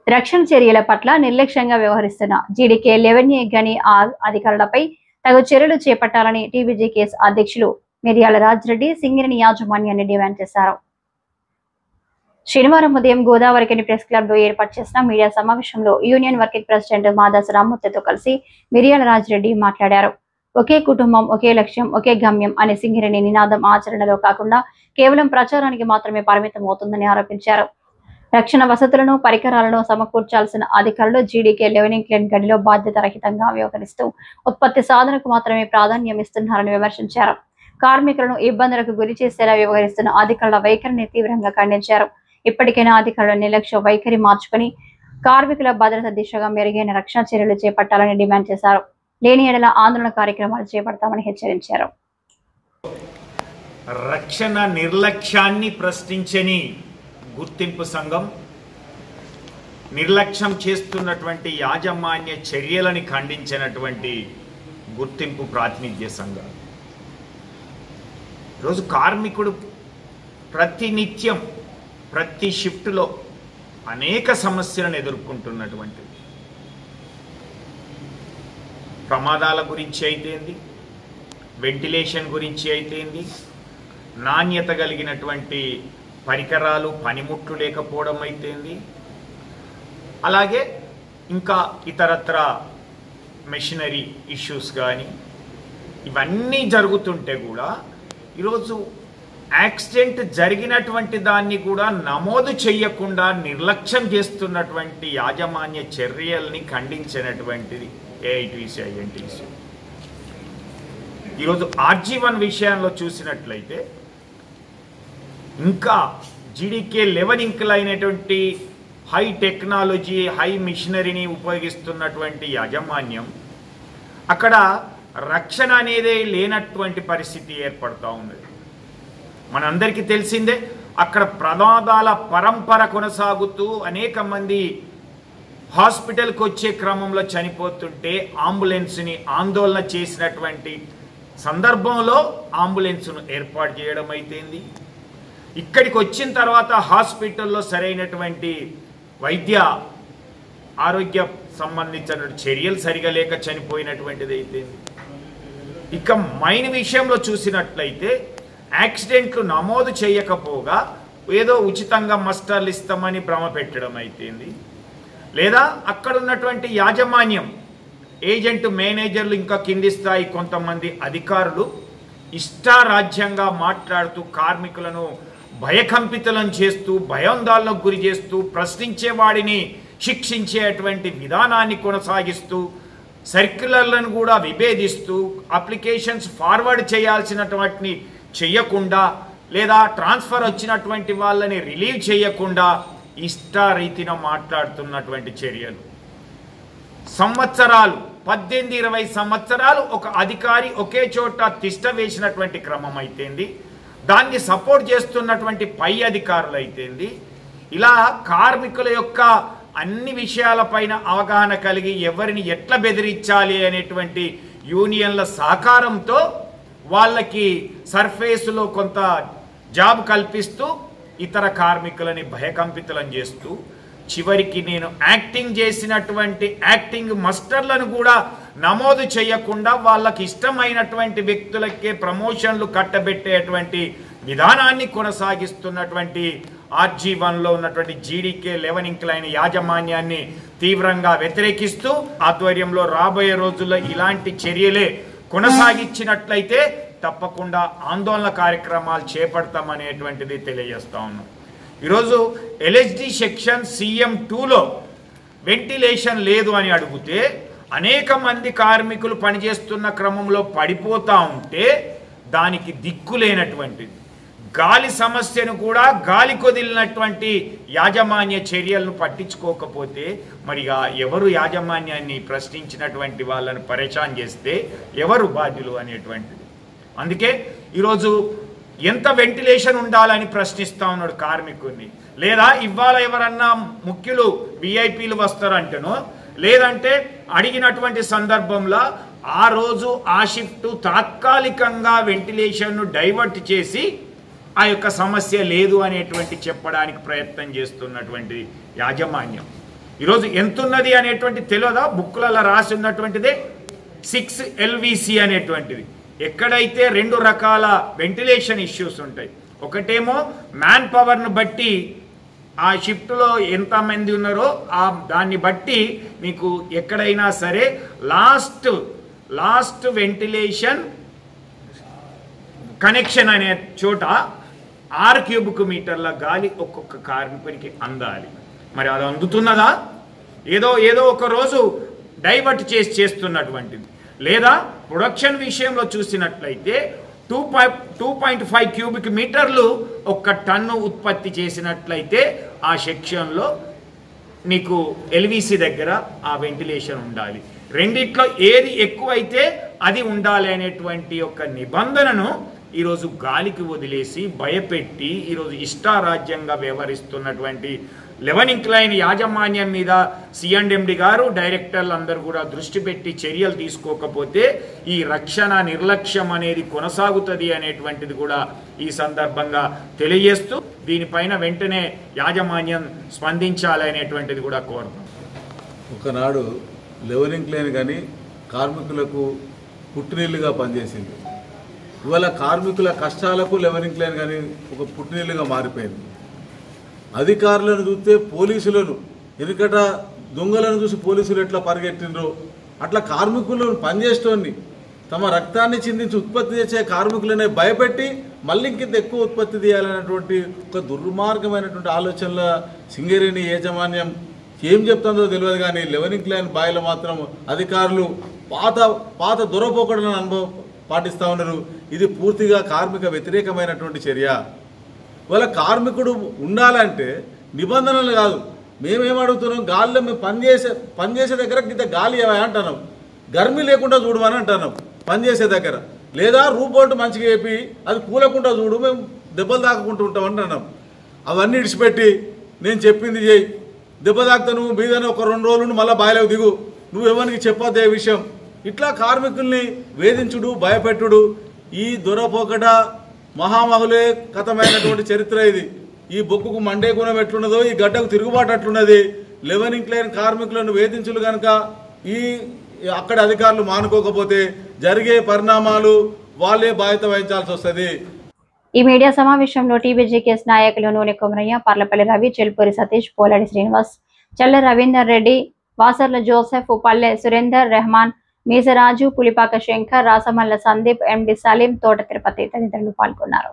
రక్షణ చర్యల పట్ల నిర్లక్ష్యంగా వ్యవహరిస్తున్న జీడీకే 11A గని అధికారులపై తగు చర్యలు చేపట్టాలని టీబీజీకేఎస్ అధ్యక్షులు మిర్యాల రాజిరెడ్డి సింగరేణి యాజమాన్యాన్ని డిమాండ్ చేశారు. శనివారం ఉదయం గోదావరికని ప్రెస్ క్లబ్ లో ఏర్పాటు చేసిన మీడియా సమావేశంలో యూనియన్ వర్కింగ్ ప్రెసిడెంట్ మాదాస్ రామ్మూర్తితో కలిసి మిర్యాల రాజిరెడ్డి మాట్లాడారు. ఒకే కుటుంబం, ఒకే లక్ష్యం, ఒకే గమ్యం అనే సింగరేణి నినాదం ఆచరణలో కాకుండా కేవలం ప్రచారానికి మాత్రమే పరిమితం అవుతుందని ఆరోపించారు. రక్షణ వసతులను, పరికరాలను సమకూర్చాల్సిన అధికారులు జీడీకే 11 గడిలో బాధ్యత రహితంగా వ్యవహరిస్తూ ఉత్పత్తి సాధనకు మాత్రమే ప్రాధాన్యం ఇస్తున్నారని విమర్శించారు. కార్మికులను ఇబ్బందులకు గురి చేసేలా వ్యవహరిస్తున్న అధికారుల వైఖరిని తీవ్రంగా ఖండించారు. ఇప్పటికైనా అధికారుల నిర్లక్ష్య వైఖరి మార్చుకుని కార్మికుల భద్రత దిశగా మెరుగైన రక్షణ చర్యలు చేపట్టాలని డిమాండ్ చేశారు. లేని ఎడల ఆందోళన కార్యక్రమాలు చేపడతామని హెచ్చరించారు. రక్షణ నిర్లక్ష్యాన్ని ప్రశ్నించని గుర్తింపు సంఘం, నిర్లక్ష్యం చేస్తున్నటువంటి యాజమాన్య చర్యలని ఖండించినటువంటి గుర్తింపు ప్రాతినిధ్య సంఘం. ఈరోజు కార్మికుడు ప్రతినిత్యం ప్రతి షిఫ్ట్లో అనేక సమస్యలను ఎదుర్కొంటున్నటువంటి ప్రమాదాల గురించి అయితేంది, వెంటిలేషన్ గురించి అయితేంది, నాణ్యత కలిగినటువంటి పరికరాలు పనిముట్లు లేకపోవడం అయితేంది, అలాగే ఇంకా ఇతరత్ర మెషినరీ ఇష్యూస్ కానీ ఇవన్నీ జరుగుతుంటే కూడా ఈరోజు యాక్సిడెంట్ జరిగినటువంటి దాన్ని కూడా నమోదు చేయకుండా నిర్లక్ష్యం చేస్తున్నటువంటి యాజమాన్య చర్యల్ని ఖండించినటువంటిది ఏఐటీసీ ఐఎన్టీసీ. ఈరోజు RG1 విషయంలో చూసినట్లయితే ఇంకా జీడీకే 11 అయినటువంటి హై టెక్నాలజీ, హై మిషనరీని ఉపయోగిస్తున్నటువంటి యాజమాన్యం అక్కడ రక్షణ అనేది లేనటువంటి పరిస్థితి ఏర్పడుతూ ఉంది. మనందరికీ తెలిసిందే, అక్కడ ప్రమాదాల పరంపర కొనసాగుతూ అనేక మంది హాస్పిటల్కి వచ్చే క్రమంలో చనిపోతుంటే అంబులెన్స్ని ఆందోళన చేసినటువంటి సందర్భంలో అంబులెన్స్ను ఏర్పాటు చేయడం అయితేంది, ఇక్కడికి వచ్చిన తర్వాత హాస్పిటల్లో సరైనటువంటి వైద్య ఆరోగ్య సంబంధించిన చర్యలు సరిగా లేక చనిపోయినటువంటిది అయితేంది. ఇక మైన్ విషయంలో చూసినట్లయితే యాక్సిడెంట్లు నమోదు చేయకపోగా ఏదో ఉచితంగా మస్టర్లు ఇస్తామని భ్రమ పెట్టడం అయితేంది, లేదా అక్కడ ఉన్నటువంటి యాజమాన్యం, ఏజెంట్, మేనేజర్లు, ఇంకా కింది స్థాయి కొంతమంది అధికారులు ఇష్టారాజ్యంగా మాట్లాడుతూ కార్మికులను భయకంపితులను చేస్తూ, భయాందోళనకు గురి చేస్తూ, ప్రశ్నించేవాడిని శిక్షించేటువంటి విధానాన్ని కొనసాగిస్తూ, సర్క్యులర్లను కూడా విభేదిస్తూ, అప్లికేషన్స్ ఫార్వర్డ్ చేయాల్సినటువంటి చేయకుండా, లేదా ట్రాన్స్ఫర్ వచ్చినటువంటి వాళ్ళని రిలీవ్ చేయకుండా ఇష్టారీతిన మాట్లాడుతున్నటువంటి చర్యలు. సంవత్సరాలు 18-20 సంవత్సరాలు ఒక అధికారి ఒకే చోట తిష్ట వేసినటువంటి క్రమం అయితేంది, దాన్ని సపోర్ట్ చేస్తున్నటువంటి పై అధికారులు అయితేంది, ఇలా కార్మికుల యొక్క అన్ని విషయాలపైన అవగాహన కలిగి ఎవరిని ఎట్లా బెదిరించాలి అనేటువంటి యూనియన్ల సహకారంతో వాళ్ళకి సర్ఫేస్లో కొంత జాబ్ కల్పిస్తూ ఇతర కార్మికులని భయకంపితులను చేస్తూ, చివరికి నేను యాక్టింగ్ చేసినటువంటి యాక్టింగ్ మస్టర్లను కూడా నమోదు చేయకుండా వాళ్ళకి ఇష్టమైనటువంటి వ్యక్తులకే ప్రమోషన్లు కట్టబెట్టేటువంటి విధానాన్ని కొనసాగిస్తున్నటువంటి RG1లో ఉన్నటువంటి జీడీకే 11 యాజమాన్యాన్ని తీవ్రంగా వ్యతిరేకిస్తూ ఆధ్వర్యంలో రాబోయే రోజుల్లో ఇలాంటి చర్యలే కొనసాగించినట్లయితే తప్పకుండా ఆందోళన కార్యక్రమాలు చేపడతామనేటువంటిది తెలియజేస్తా ఉన్నాం. ఈరోజు LHD సెక్షన్ CM2లో వెంటిలేషన్ లేదు అని అడిగితే అనేక మంది కార్మికులు పనిచేస్తున్న క్రమంలో పడిపోతూ ఉంటే దానికి దిక్కులేనటువంటిది, గాలి సమస్యను కూడా గాలి కొదిలినటువంటి యాజమాన్య చర్యలను పట్టించుకోకపోతే మరిగా ఎవరు యాజమాన్యాన్ని ప్రశ్నించినటువంటి వాళ్ళను పరేషాన్ చేస్తే ఎవరు బాధ్యులు అనేటువంటిది. అందుకే ఈరోజు ఎంత వెంటిలేషన్ ఉండాలని ప్రశ్నిస్తూ ఉన్నాడు కార్మికుడిని, లేదా ఇవాళ ఎవరన్నా ముఖ్యులు VIPలు వస్తారంటేనో, లేదంటే అడిగినటువంటి సందర్భంలో ఆ రోజు ఆ షిఫ్ట్ తాత్కాలికంగా వెంటిలేషన్ను డైవర్ట్ చేసి ఆ యొక్క సమస్య లేదు అనేటువంటి చెప్పడానికి ప్రయత్నం చేస్తున్నటువంటి యాజమాన్యం. ఈరోజు ఎంతున్నది అనేటువంటి తెలియదా? బుక్లలో రాసి ఉన్నటువంటిదే 6 LVC అనేటువంటిది. ఎక్కడైతే 2 రకాల వెంటిలేషన్ ఇష్యూస్ ఉంటాయి, ఒకటేమో మ్యాన్ పవర్ను బట్టి ఆ షిఫ్ట్లో ఎంతమంది ఉన్నారో దాన్ని బట్టి మీకు ఎక్కడైనా సరే లాస్ట్ వెంటిలేషన్ కనెక్షన్ అనే చోట 6 క్యూబిక్ మీటర్ల గాలి ఒక్కొక్క కార్మికునికి అందాలి. మరి అది అందుతున్నదా? ఏదో ఒక రోజు డైవర్ట్ చేస్తున్నటువంటిది. లేదా ప్రొడక్షన్ విషయంలో చూసినట్లయితే 2.5 క్యూబిక్ మీటర్లు 1 టన్ను ఉత్పత్తి చేసినట్లయితే ఆ సెక్షన్లో నీకు LVC దగ్గర ఆ వెంటిలేషన్ ఉండాలి. రెండిట్లో ఏది ఎక్కువైతే అది ఉండాలి అనేటువంటి ఒక నిబంధనను ఈరోజు గాలికి వదిలేసి భయపెట్టి ఈరోజు ఇష్టారాజ్యంగా వ్యవహరిస్తున్నటువంటి లెవెన్ ఇంక్లైన్ యాజమాన్యం మీద C&MD గారు, డైరెక్టర్లు అందరూ కూడా దృష్టి పెట్టి చర్యలు తీసుకోకపోతే ఈ రక్షణ నిర్లక్ష్యం అనేది కొనసాగుతుంది అనేటువంటిది కూడా ఈ సందర్భంగా తెలియజేస్తూ దీనిపైన వెంటనే యాజమాన్యం స్పందించాలి అనేటువంటిది కూడా కోరుతాం. ఒకనాడు లెవెన్ ఇంక్లైన్ కానీ కార్మికులకు పుట్టినీళ్ళుగా పనిచేసింది. ఇవాళ కార్మికుల కష్టాలకు లెవెన్ ఇంక్లైన్ కానీ ఒక పుట్టినీళ్ళుగా మారిపోయింది. అధికారులను చూస్తే పోలీసులను, ఎందుకట దొంగలను చూసి పోలీసులు ఎట్లా పరిగెట్టినరో అట్లా కార్మికులను పనిచేస్తోంది తమ రక్తాన్ని చిందించి ఉత్పత్తి చేసే కార్మికులనే భయపెట్టి మళ్ళీ ఇంకింత ఎక్కువ ఉత్పత్తి చేయాలనేటువంటి ఒక దుర్మార్గమైనటువంటి ఆలోచనల సింగరేణి యాజమాన్యం ఏం చెప్తుందో తెలియదు. కానీ లెవెన్ ఇంక్లైన్ బాయిలో మాత్రం అధికారులు పాత దొరపోకడలను అనుభవం పాటిస్తూ ఉన్నారు. ఇది పూర్తిగా కార్మిక వ్యతిరేకమైనటువంటి చర్య. వాళ్ళ కార్మికుడు ఉండాలంటే నిబంధనలు కాదు, మేమేం అడుగుతున్నాం, గాలిలో మేము పనిచేసే దగ్గర ఇంత గాలి అంటున్నాం, గర్మి లేకుండా చూడమని అంటున్నాం పనిచేసే దగ్గర. లేదా రూపోల్ట్ మంచిగా వేపి అది కూలకుండా చూడు, మేము దెబ్బలు తాకుంటూ ఉంటాం అంటున్నాం. అవన్నీ ఇడిచిపెట్టి నేను చెప్పింది చేయి, దెబ్బ తాకుతా నువ్వు మీదనే ఒక 2 రోజులు మళ్ళీ బాయిలోకి దిగు, నువ్వు ఎవరికి చెప్పొద్దే విషయం. ఇట్లా కార్మికుల్ని వేధించుడు, భయపెట్టుడు ఈ దొరపోకట మహామహులే కథమైనటువంటి చరిత్ర ఇది. ఈ బొక్కుకు మండే గుణం ఎట్లున్నదో ఈ గడ్డకు తిరుగుబాటు అట్లున్నది. లెవెన్ ఇంక్లైన్ కార్మికులను వేధించులు కనుక అక్కడ అధికారులు మానుకోకపోతే జరిగే పరిణామాలు వాళ్ళే బాధ్యత వహించాల్సి వస్తుంది. ఈ మీడియా సమావేశంలో TBJKS నాయకులు నూనె కొమరయ్య, పర్లపల్లి రవి, చెల్పూరి సతీష్, పోలాడి శ్రీనివాస్, చల్ల రవీందర్ రెడ్డి, వాసర్ల జోసెఫ్, పల్లె సురేందర్ రెహమాన్, మీసరాజు, పులిపాక శంకర్, రాసమల్ల సందీప్, MD సలీం, తోట తిరుపతి తదితరులు పాల్గొన్నారు.